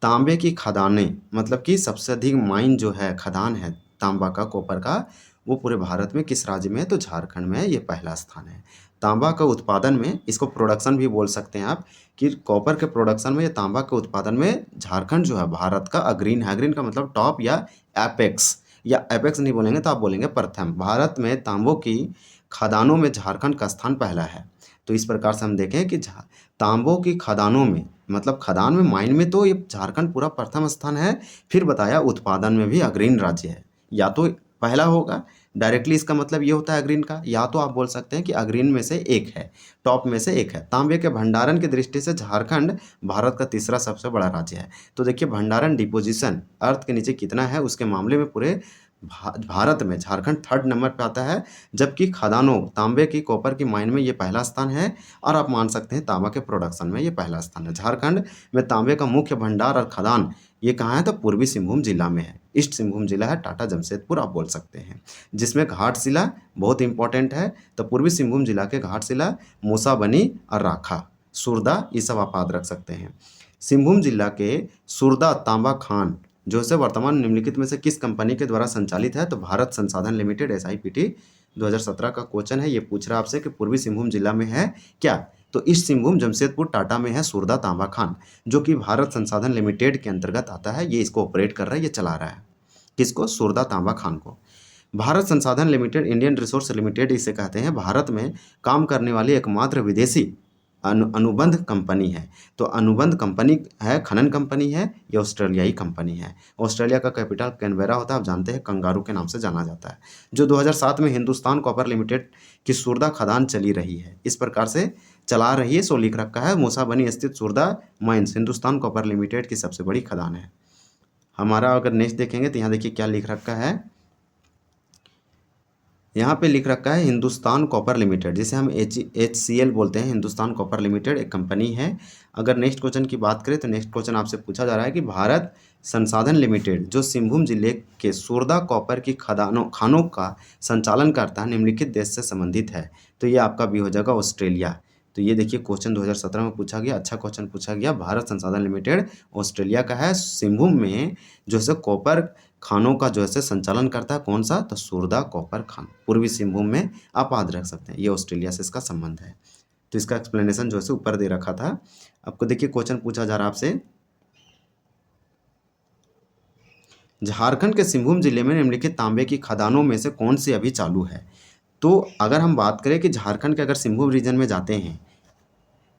तांबे की खदानें मतलब कि सबसे अधिक माइन जो है, खदान है तांबा का, कॉपर का, वो पूरे भारत में किस राज्य में है, तो झारखंड में है, ये पहला स्थान है। तांबा का उत्पादन में, इसको प्रोडक्शन भी बोल सकते हैं आप, कि कॉपर के प्रोडक्शन में या तांबा के उत्पादन में झारखंड जो है भारत का अग्रीन है। अग्रीन का मतलब टॉप या एपेक्स, या एपेक्स नहीं बोलेंगे तो आप बोलेंगे प्रथम। भारत में तांबों की खदानों में झारखंड का स्थान पहला है। तो इस प्रकार से हम देखें कि तांबों की खदानों में मतलब खदान में, माइन में तो ये झारखंड पूरा प्रथम स्थान है। फिर बताया उत्पादन में भी अग्रीन राज्य है, या तो पहला होगा डायरेक्टली, इसका मतलब ये होता है अग्रीन का, या तो आप बोल सकते हैं कि अग्रीन में से एक है, टॉप में से एक है। तांबे के भंडारण की दृष्टि से झारखंड भारत का तीसरा सबसे बड़ा राज्य है। तो देखिए भंडारण डिपोजिशन अर्थ के नीचे कितना है, उसके मामले में पूरे भारत में झारखंड थर्ड नंबर पे आता है, जबकि खदानों तांबे की, कॉपर की माइन में ये पहला स्थान है, और आप मान सकते हैं तांबा के प्रोडक्शन में ये पहला स्थान है। झारखंड में तांबे का मुख्य भंडार और खदान ये कहाँ है, तो पूर्वी सिंहभूम जिला में है। ईस्ट सिंहभूम जिला है, टाटा जमशेदपुर आप बोल सकते हैं, जिसमें घाटशिला बहुत इंपॉर्टेंट है। तो पूर्वी सिंहभूम जिला के घाटशिला, मूसा बनी और राखा, सुरदा, ये सब आप याद रख सकते हैं। सिंहभूम जिला के सुरदा तांबा खान जो से वर्तमान निम्नलिखित में से किस कंपनी के द्वारा संचालित है, तो भारत संसाधन लिमिटेड, SIPT। 2017 का क्वेश्चन है, ये पूछ रहा है आपसे कि पूर्वी सिंहभूम जिला में है क्या, तो ईस्ट सिंहभूम जमशेदपुर टाटा में है सुरदा तांबा खान, जो कि भारत संसाधन लिमिटेड के अंतर्गत आता है। ये इसको ऑपरेट कर रहा है, ये चला रहा है, किसको, सुरदा तांबा खान को। भारत संसाधन लिमिटेड, इंडियन रिसोर्स लिमिटेड इसे कहते हैं, भारत में काम करने वाली एकमात्र विदेशी अनुबंध कंपनी है। तो अनुबंध कंपनी है, खनन कंपनी है, ये ऑस्ट्रेलियाई कंपनी है। ऑस्ट्रेलिया का कैपिटल कैनबेरा होता है, आप जानते हैं, कंगारू के नाम से जाना जाता है। जो 2007 में हिंदुस्तान कॉपर लिमिटेड की सुरदा खदान चली रही है, इस प्रकार से चला रही है, सो लिख रखा है। मूसा बनी स्थित Surda mines Hindustan copper limited की सबसे बड़ी खदान है। हमारा अगर नेक्स्ट देखेंगे तो यहाँ देखिए क्या लिख रखा है, यहाँ पे लिख रखा है हिंदुस्तान कॉपर लिमिटेड, जिसे हम HCL बोलते हैं। हिंदुस्तान कॉपर लिमिटेड एक कंपनी है। अगर नेक्स्ट क्वेश्चन की बात करें तो नेक्स्ट क्वेश्चन आपसे पूछा जा रहा है कि भारत संसाधन लिमिटेड जो सिंहभूम जिले के सुरदा कॉपर की खानों का संचालन करता है, निम्नलिखित देश से संबंधित है। तो ये आपका भी हो जाएगा ऑस्ट्रेलिया। तो ये देखिए क्वेश्चन 2017 में पूछा गया, अच्छा क्वेश्चन पूछा गया। भारत संसाधन लिमिटेड ऑस्ट्रेलिया का है। सिंहभूम में जो है कॉपर खानों का जो है संचालन करता है, कौन सा, तो सुरदा कॉपर खान, पूर्वी सिंहभूम में आप याद रख सकते हैं। ये ऑस्ट्रेलिया से इसका संबंध है। तो इसका एक्सप्लेनेशन जो है ऊपर दे रखा था आपको। देखिए क्वेश्चन पूछा जा रहा है आपसे, झारखंड के सिंहभूम जिले में निम्नलिखित तांबे की खदानों में से कौन सी अभी चालू है। तो अगर हम बात करें कि झारखंड के अगर सिंहभूम रीजन में जाते हैं,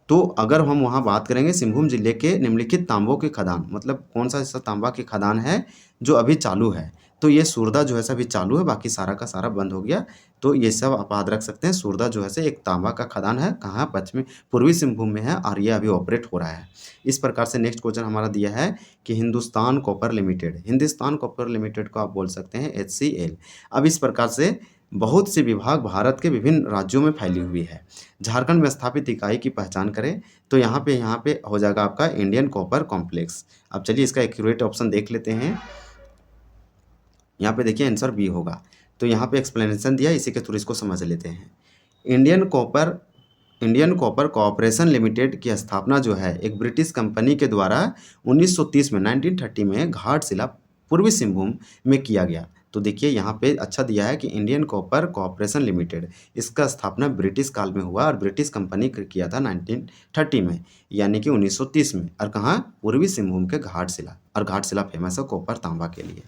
तो अगर हम वहाँ बात करेंगे सिंहभूम जिले के निम्नलिखित तांबों की खदान, मतलब कौन सा ऐसा तांबा की खदान है जो अभी चालू है, तो ये सुरदा जो है अभी चालू है, बाकी सारा का सारा बंद हो गया। तो ये सब आप याद रख सकते हैं। सुरदा जो है एक तांबा का खदान है, कहाँ, पश्चिमी पूर्वी सिंहभूम में है, और ये अभी ऑपरेट हो रहा है। इस प्रकार से नेक्स्ट क्वेश्चन हमारा दिया है कि Hindustan copper limited, Hindustan copper limited को आप बोल सकते हैं HCL। अब इस प्रकार से बहुत से विभाग भारत के विभिन्न राज्यों में फैली हुई है। झारखंड में स्थापित इकाई की पहचान करें, तो यहाँ पे हो जाएगा आपका इंडियन कॉपर कॉम्प्लेक्स। अब चलिए इसका एक्यूरेट ऑप्शन देख लेते हैं। यहाँ पे देखिए आंसर B होगा। तो यहाँ पे एक्सप्लेनेशन दिया, इसी के थ्रू इसको समझ लेते हैं। Indian copper Indian copper corporation limited की स्थापना जो है एक ब्रिटिश कंपनी के द्वारा 1930 में 1930 में घाटशिला पूर्वी सिंहभूम में किया गया। तो देखिए यहाँ पे अच्छा दिया है कि इंडियन कॉपर कॉरपोरेशन लिमिटेड, इसका स्थापना ब्रिटिश काल में हुआ और ब्रिटिश कंपनी किया था 1930 में, यानी कि 1930 में। और कहाँ? पूर्वी सिंहभूम के घाटशिला। और घाटशिला फेमस है कॉपर तांबा के लिए।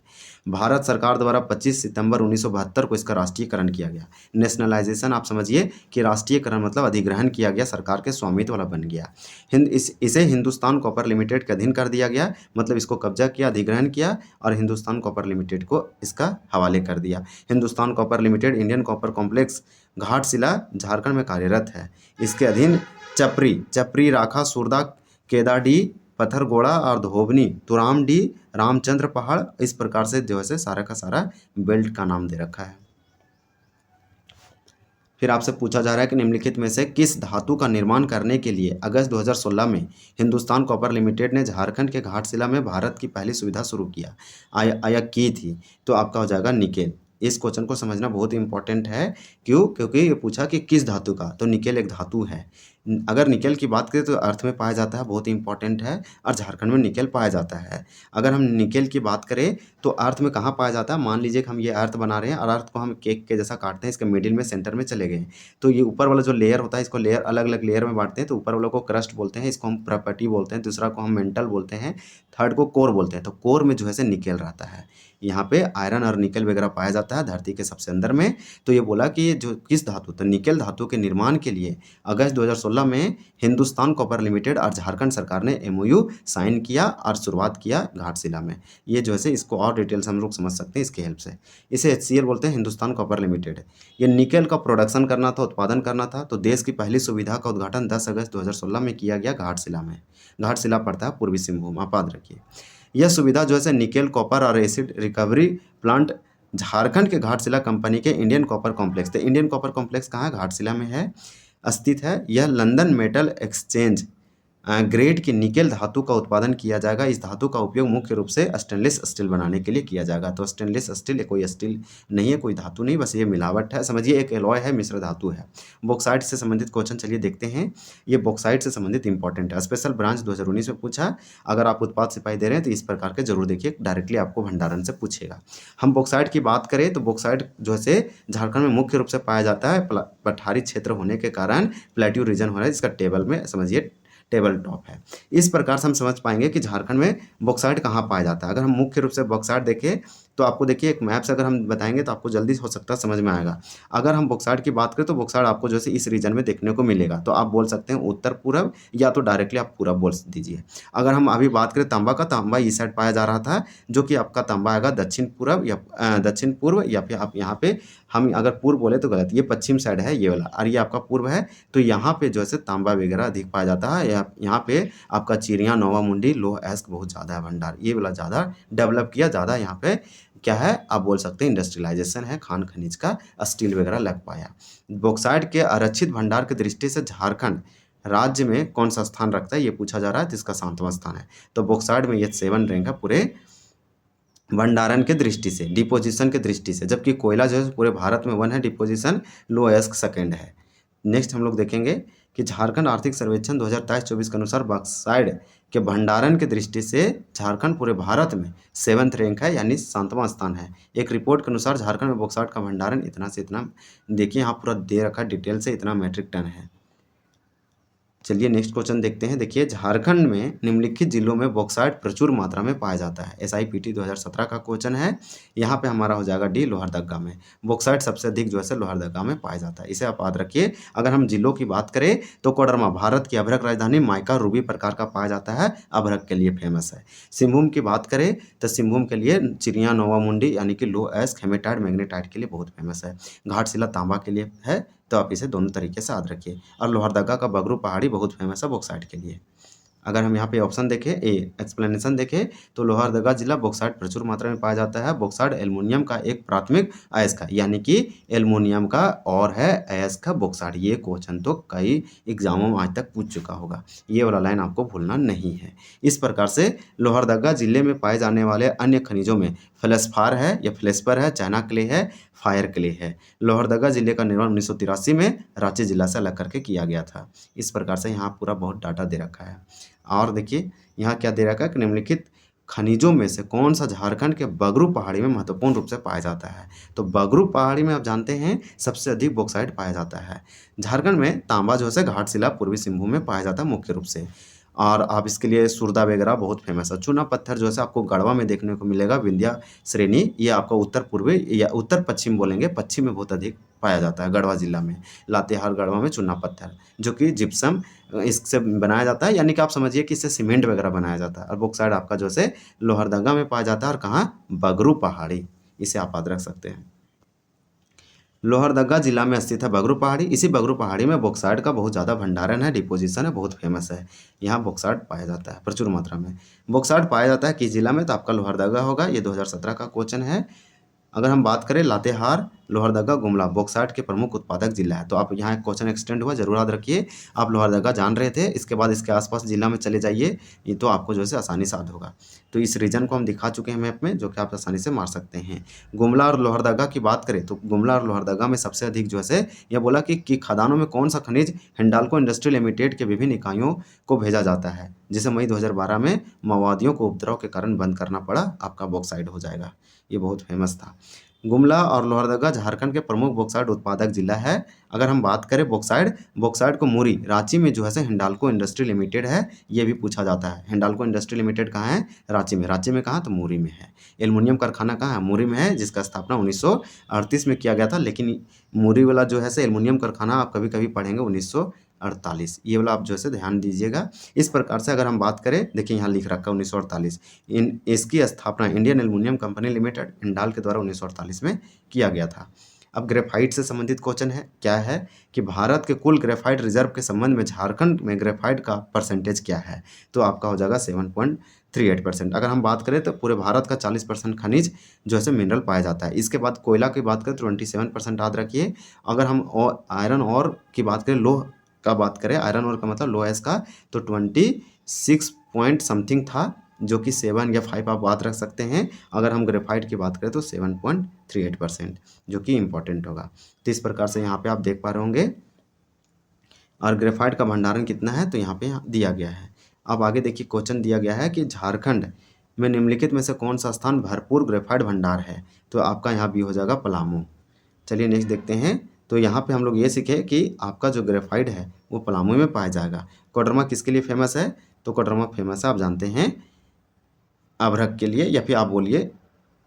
भारत सरकार द्वारा 25 सितंबर 1972 को इसका राष्ट्रीयकरण किया गया। नेशनलाइजेशन आप समझिए कि राष्ट्रीयकरण मतलब अधिग्रहण किया गया, सरकार के स्वामित्व वाला बन गया। इसे हिंदुस्तान कॉपर लिमिटेड के अधीन कर दिया गया, मतलब इसको कब्जा किया, अधिग्रहण किया और हिंदुस्तान कॉपर लिमिटेड को इसका हवाले कर दिया। Hindustan copper limited Indian copper complex Ghatshila Jharkhand में कार्यरत है। इसके अधीन चपरी राखा सुरदा केदाडी पत्थरगोड़ा और धोबनी तुरामडी रामचंद्र पहाड़, इस प्रकार से जो है सारा का सारा बेल्ट का नाम दे रखा है। फिर आपसे पूछा जा रहा है कि निम्नलिखित में से किस धातु का निर्माण करने के लिए अगस्त 2016 में हिंदुस्तान कॉपर लिमिटेड ने झारखंड के घाटशिला में भारत की पहली सुविधा शुरू किया आया की थी? तो आपका हो जाएगा निकेल। इस क्वेश्चन को समझना बहुत इंपॉर्टेंट है। क्यों? क्योंकि ये पूछा कि किस धातु का, तो निकेल एक धातु है। अगर निकेल की बात करें तो अर्थ में पाया जाता है, बहुत इंपॉर्टेंट है, और झारखंड में निकेल पाया जाता है। अगर हम निकेल की बात करें तो अर्थ में कहाँ पाया जाता है? मान लीजिए कि हम ये अर्थ बना रहे हैं और अर्थ को हम केक के जैसा काटते हैं, इसके मिडिल में सेंटर में चले गए, तो ये ऊपर वाला जो लेयर होता है इसको लेयर अलग अलग लेयर में बांटते हैं। तो ऊपर वालों को क्रस्ट बोलते हैं, इसको हम प्रॉपर्टी बोलते हैं, दूसरा को हम मेंटल बोलते हैं, थर्ड को कोर बोलते हैं। तो कोर में जो है निकेल रहता है। यहाँ पे आयरन और निकेल वगैरह पाया जाता है धरती के सबसे अंदर में। तो ये बोला कि ये जो किस धातु, तो निकेल धातु के निर्माण के लिए अगस्त 2016 में हिंदुस्तान कॉपर लिमिटेड और झारखंड सरकार ने एमओयू साइन किया और शुरुआत किया घाटशिला में। ये जो है इसको और डिटेल से हम लोग समझ सकते हैं इसके हेल्प से। इसे HCL बोलते हैं, हिंदुस्तान कॉपर लिमिटेड। ये निकेल का प्रोडक्शन करना था, उत्पादन करना था। तो देश की पहली सुविधा का उद्घाटन 10 अगस्त 2016 में किया गया घाटशिला में। घाटशिला पड़ता है पूर्वी सिंहभूम, आप याद रखिए। यह सुविधा जो है निकेल कॉपर और एसिड रिकवरी प्लांट झारखंड के घाटशिला कंपनी के इंडियन कॉपर कॉम्प्लेक्स, तो इंडियन कॉपर कॉम्प्लेक्स कहाँ है? घाटशिला में है, स्थित है। यह लंदन मेटल एक्सचेंज ग्रेड की निकेल धातु का उत्पादन किया जाएगा। इस धातु का उपयोग मुख्य रूप से स्टेनलेस स्टील बनाने के लिए किया जाएगा। तो स्टेनलेस स्टील कोई स्टील नहीं है, कोई धातु नहीं, बस ये मिलावट है, समझिए एक एलॉय है, मिश्र धातु है। बॉक्साइट से संबंधित क्वेश्चन चलिए देखते हैं। ये बॉक्साइट से संबंधित इंपॉर्टेंट है, स्पेशल ब्रांच 2019 में पूछा। अगर आप उत्पाद सिपाही दे रहे हैं तो इस प्रकार के जरूर देखिए, डायरेक्टली आपको भंडारण से पूछेगा। हम बॉक्साइट की बात करें तो बॉक्साइट जो है झारखंड में मुख्य रूप से पाया जाता है, पठारी क्षेत्र होने के कारण प्लेट्यू रीजन हो रहा है, इसका टेबल में समझिए टेबल टॉप है। इस प्रकार से हम समझ पाएंगे कि झारखंड में बॉक्साइट कहाँ पाया जाता है। अगर हम मुख्य रूप से बॉक्साइट देखें तो आपको देखिए एक मैप से अगर हम बताएंगे तो आपको जल्दी हो सकता है समझ में आएगा। अगर हम बॉक्साइट की बात करें तो बॉक्साइट आपको जैसे इस रीजन में देखने को मिलेगा, तो आप बोल सकते हैं उत्तर पूरब या तो डायरेक्टली आप पूरब बोल दीजिए। अगर हम अभी बात करें तांबा का, तांबा इस साइड पाया जा रहा था, जो कि आपका तांबा आएगा दक्षिण पूर्व या फिर आप यहाँ पे हम अगर पूर्व बोले तो गलत, ये पश्चिम साइड है ये वाला, और ये आपका पूर्व है। तो यहाँ पे जो है तांबा वगैरह अधिक पाया जाता है। यहाँ पे आपका चिड़िया नोवा मुंडी लोह एस्क बहुत ज़्यादा है भंडार, ये वाला ज़्यादा डेवलप किया, ज़्यादा यहाँ पे क्या है आप बोल सकते हैं इंडस्ट्रियलाइजेशन है, खान खनिज का स्टील वगैरह लग पाया। बॉक्साइट के आरक्षित भंडार की दृष्टि से झारखंड राज्य में कौन सा स्थान रखता है ये पूछा जा रहा है, तो इसका 7वां स्थान है। तो बॉक्साइट में ये 7 रैंक है पूरे भंडारण के दृष्टि से, डिपोजिशन के दृष्टि से, जबकि कोयला जो है पूरे भारत में 1 है, डिपोजिशन लोएस्ट सेकेंड है। नेक्स्ट हम लोग देखेंगे कि झारखंड आर्थिक सर्वेक्षण 2023-24 के अनुसार बॉक्साइट के भंडारण की दृष्टि से झारखंड पूरे भारत में 7th रैंक है, यानी 7वां स्थान है। एक रिपोर्ट के अनुसार झारखंड में बॉक्साइट का भंडारण इतना से इतना, देखिए यहाँ पूरा दे रखा डिटेल से, इतना मेट्रिक टन है। चलिए नेक्स्ट क्वेश्चन देखते हैं। देखिए झारखंड में निम्नलिखित जिलों में बॉक्साइट प्रचुर मात्रा में पाया जाता है। SIPT 2017 का क्वेश्चन है। यहाँ पे हमारा हो जाएगा डी, लोहरदगा में। बॉक्साइट सबसे अधिक जो है लोहरदगा में पाया जाता है, इसे आप याद रखिए। अगर हम जिलों की बात करें तो कोडरमा भारत की अभ्रक राजधानी माइका रूबी प्रकार का पाया जाता है, अभ्रक के लिए फेमस है। सिंहभूम की बात करें तो सिंहभूम के लिए चिड़िया नोवा मुंडी यानी कि लो एस्क हेमेटाइट मैग्नेटाइट के लिए बहुत फेमस है। घाटशिला तांबा के लिए है, तो आप इसे दोनों तरीके से याद रखिए। और लोहरदगा का बगरू पहाड़ी बहुत फेमस है बॉक्साइट के लिए। अगर हम यहाँ पे ऑप्शन देखें, एक्सप्लेनेशन देखें, तो लोहरदगा जिला बॉक्साइट प्रचुर मात्रा में पाया जाता है। बॉक्साइट एल्युमिनियम का एक प्राथमिक अयस्क है, यानी कि एल्युमिनियम का और है अयस्क का बॉक्साइट। ये क्वेश्चन तो कई एग्जामों में आज तक पूछ चुका होगा, ये वाला लाइन आपको भूलना नहीं है। इस प्रकार से लोहरदगा जिले में पाए जाने वाले अन्य खनिजों में फेल्सपार है या फ्लेस्पर है, चाइना क्ले है, फायर क्ले है। लोहरदगा जिले का निर्माण 1983 में रांची जिला से अलग करके किया गया था। इस प्रकार से यहाँ पूरा बहुत डाटा दे रखा है। और देखिए यहाँ क्या दे रखा है कि निम्नलिखित खनिजों में से कौन सा झारखंड के बगरू पहाड़ी में महत्वपूर्ण रूप से पाया जाता है। तो बगरू पहाड़ी में आप जानते हैं सबसे अधिक बॉक्साइट पाया जाता है। झारखंड में तांबा जो है घाटशिला पूर्वी सिंहभूम में पाया जाता है मुख्य रूप से। और आप इसके लिए सुरदा वगैरह बहुत फेमस है। चूना पत्थर जो है आपको गढ़वा में देखने को मिलेगा, विंध्या श्रेणी, ये आपका उत्तर पूर्वी या उत्तर पश्चिम बोलेंगे, पश्चिम में बहुत अधिक पाया जाता है गढ़वा जिला में। लातेहार गढ़वा में चूना पत्थर जो कि जिप्सम इससे बनाया जाता है, यानी कि आप समझिए कि इससे सीमेंट वगैरह बनाया जाता है। और बॉक्साइट आपका जो है लोहरदगा में पाया जाता है। और कहाँ? बगरू पहाड़ी, इसे आप याद रख सकते हैं। लोहरदगा जिला में स्थित है बगरू पहाड़ी। इसी बगरू पहाड़ी में बॉक्साइट का बहुत ज़्यादा भंडारण है, डिपोजिशन है, बहुत फेमस है। यहाँ बॉक्साइट पाया जाता है प्रचुर मात्रा में। बॉक्साइट पाया जाता है किस जिला में? तो आपका लोहरदगा होगा। ये 2017 का क्वेश्चन है। अगर हम बात करें लातेहार, लोहरदगा, गुमला बॉक्साइट के प्रमुख उत्पादक जिला है। तो आप यहाँ एक क्वेश्चन एक्सटेंड हुआ, जरूर याद रखिए। आप लोहरदगा जान रहे थे, इसके बाद इसके आसपास जिला में चले जाइए, ये तो आपको जो है आसानी से याद होगा। तो इस रीजन को हम दिखा चुके हैं मैप में, जो कि आप आसानी से मार सकते हैं। गुमला और लोहरदगा की बात करें तो गुमला और लोहरदगा में सबसे अधिक जो है यह बोला कि खदानों में कौन सा खनिज हिंडाल्को इंडस्ट्री लिमिटेड के विभिन्न इकाइयों को भेजा जाता है, जिसे मई 2012 में माओवादियों को उपद्रव के कारण बंद करना पड़ा। आपका बॉक्साइट हो जाएगा, ये बहुत फेमस था। गुमला और लोहरदगा झारखंड के प्रमुख बॉक्साइट उत्पादक जिला है। अगर हम बात करें बॉक्साइट को मूरी रांची में जो है हिंडाल्को इंडस्ट्री लिमिटेड है, ये भी पूछा जाता है। हिंडाल्को इंडस्ट्री लिमिटेड कहाँ है? रांची में। रांची में कहाँ? तो मूरी में है। एल्युमिनियम कारखाना कहाँ है? मूरी में है, जिसका स्थापना 1938 में किया गया था। लेकिन मूरी वाला जो है एल्युमिनियम कारखाना आप कभी कभी पढ़ेंगे 1948, ये वाला आप जो है ध्यान दीजिएगा। इस प्रकार से अगर हम बात करें, देखिए यहाँ लिख रखा है 1948। इसकी स्थापना इंडियन एल्युमिनियम कंपनी लिमिटेड हिंडाल के द्वारा 1948 में किया गया था। अब ग्रेफाइट से संबंधित क्वेश्चन है, क्या है कि भारत के कुल ग्रेफाइट रिजर्व के संबंध में झारखंड में ग्रेफाइट का परसेंटेज क्या है? तो आपका हो जाएगा 7.38%। अगर हम बात करें तो पूरे भारत का 40% खनिज जो है मिनरल पाया जाता है। इसके बाद कोयला की बात करें तो 27% याद रखिए। अगर हम आयरन और की बात करें, लोह का बात करें, आयरन और का मतलब लोएस का, तो 26 पॉइंट समथिंग था, जो कि 7 या 5 आप बात रख सकते हैं। अगर हम ग्रेफाइट की बात करें तो 7.38%, जो कि इंपॉर्टेंट होगा। तो इस प्रकार से यहाँ पे आप देख पा रहे होंगे। और ग्रेफाइट का भंडारण कितना है तो यहाँ पे दिया गया है। अब आगे देखिए क्वेश्चन दिया गया है कि झारखंड में निम्नलिखित में से कौन सा स्थान भरपूर ग्रेफाइट भंडार है? तो आपका यहाँ भी हो जाएगा पलामू। चलिए नेक्स्ट देखते हैं। तो यहाँ पे हम लोग ये सीखे कि आपका जो ग्रेफाइट है वो पलामू में पाया जाएगा। कोडरमा किसके लिए फेमस है? तो कोडरमा फेमस है, आप जानते हैं, अभ्रक के लिए, या फिर आप बोलिए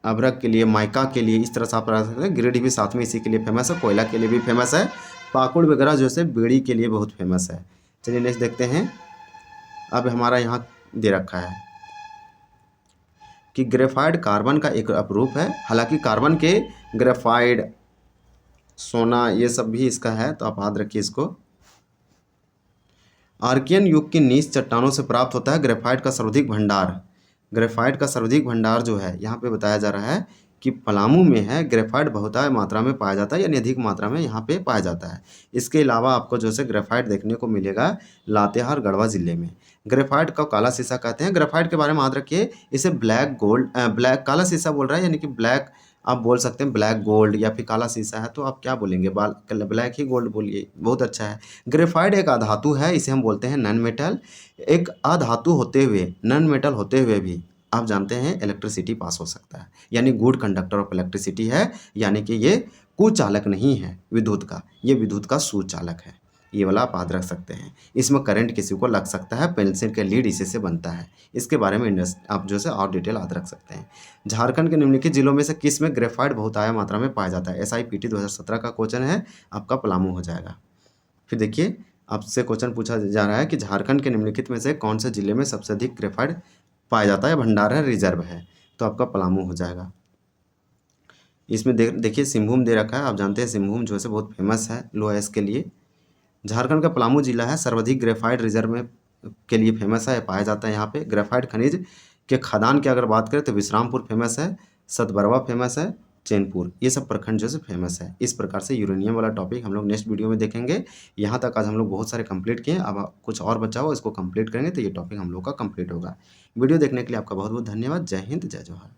अभ्रक के लिए, माइका के लिए, इस तरह से आप रख सकते हैं। गिरिडीह भी साथ में इसी के लिए फेमस है, कोयला के लिए भी फेमस है, पाकुड़ वगैरह जो है बीड़ी के लिए बहुत फेमस है। चलिए नेक्स्ट देखते हैं। अब हमारा यहाँ दे रखा है कि ग्रेफाइट कार्बन का एक अपरूप है। हालांकि कार्बन के ग्रेफाइट, सोना, ये सब भी इसका है, तो आप याद रखिए इसको। आर्कियन युग की नीच चट्टानों से प्राप्त होता है ग्रेफाइट का सर्वाधिक भंडार। ग्रेफाइट का सर्वाधिक भंडार जो है यहाँ पे बताया जा रहा है कि पलामू में है। ग्रेफाइट बहुतायत मात्रा में पाया जाता है, यानी अधिक मात्रा में यहाँ पे पाया जाता है। इसके अलावा आपको जो है ग्रेफाइट देखने को मिलेगा लातेहार, गढ़वा जिले में। ग्रेफाइट को काला शीशा कहते हैं। ग्रेफाइट के बारे में याद रखिए, इसे ब्लैक काला शीशा बोल रहा है, यानी कि ब्लैक आप बोल सकते हैं, ब्लैक गोल्ड या फिर काला शीशा है तो आप क्या बोलेंगे? ब्लैक ही गोल्ड बोलिए, बहुत अच्छा है। ग्रेफाइट एक अधातु है, इसे हम बोलते हैं नॉन मेटल। एक अधातु होते हुए, नॉन मेटल होते हुए भी आप जानते हैं इलेक्ट्रिसिटी पास हो सकता है, यानी गुड कंडक्टर ऑफ इलेक्ट्रिसिटी है। यानी कि ये कुचालक नहीं है विद्युत का, ये विद्युत का सुचालक है। ये वाला आप याद रख सकते हैं। इसमें करंट किसी को लग सकता है, पेंसिल के लीड इसी से बनता है। इसके बारे में आप जो है और डिटेल याद रख सकते हैं। झारखंड के निम्नलिखित जिलों में से किस में ग्रेफाइट बहुतायत मात्रा में पाया जाता है? SIPT 2017 का क्वेश्चन है, आपका पलामू हो जाएगा। फिर देखिए आपसे क्वेश्चन पूछा जा रहा है कि झारखंड के निम्नलिखित में से कौन से जिले में सबसे अधिक ग्रेफाइट पाया जाता है, भंडार है, रिजर्व है? तो आपका पलामू हो जाएगा। इसमें देखिए सिंहभूम दे रखा है। आप जानते हैं सिंहभूम जो है बहुत फेमस है लोएस के लिए। झारखंड का पलामू जिला है, सर्वाधिक ग्रेफाइट रिजर्व में के लिए फेमस है, पाया जाता है यहाँ पे। ग्रेफाइट खनिज के खदान की अगर बात करें तो विश्रामपुर फेमस है, सतबरवा फेमस है, चैनपुर, ये सब प्रखंड जो है फेमस है। इस प्रकार से यूरेनियम वाला टॉपिक हम लोग नेक्स्ट वीडियो में देखेंगे। यहाँ तक आज हम लोग बहुत सारे कंप्लीट किए, अब कुछ और बचा हो इसको कंप्लीट करेंगे तो ये टॉपिक हम लोग का कंप्लीट होगा। वीडियो देखने के लिए आपका बहुत बहुत धन्यवाद। जय हिंद, जय जोहार।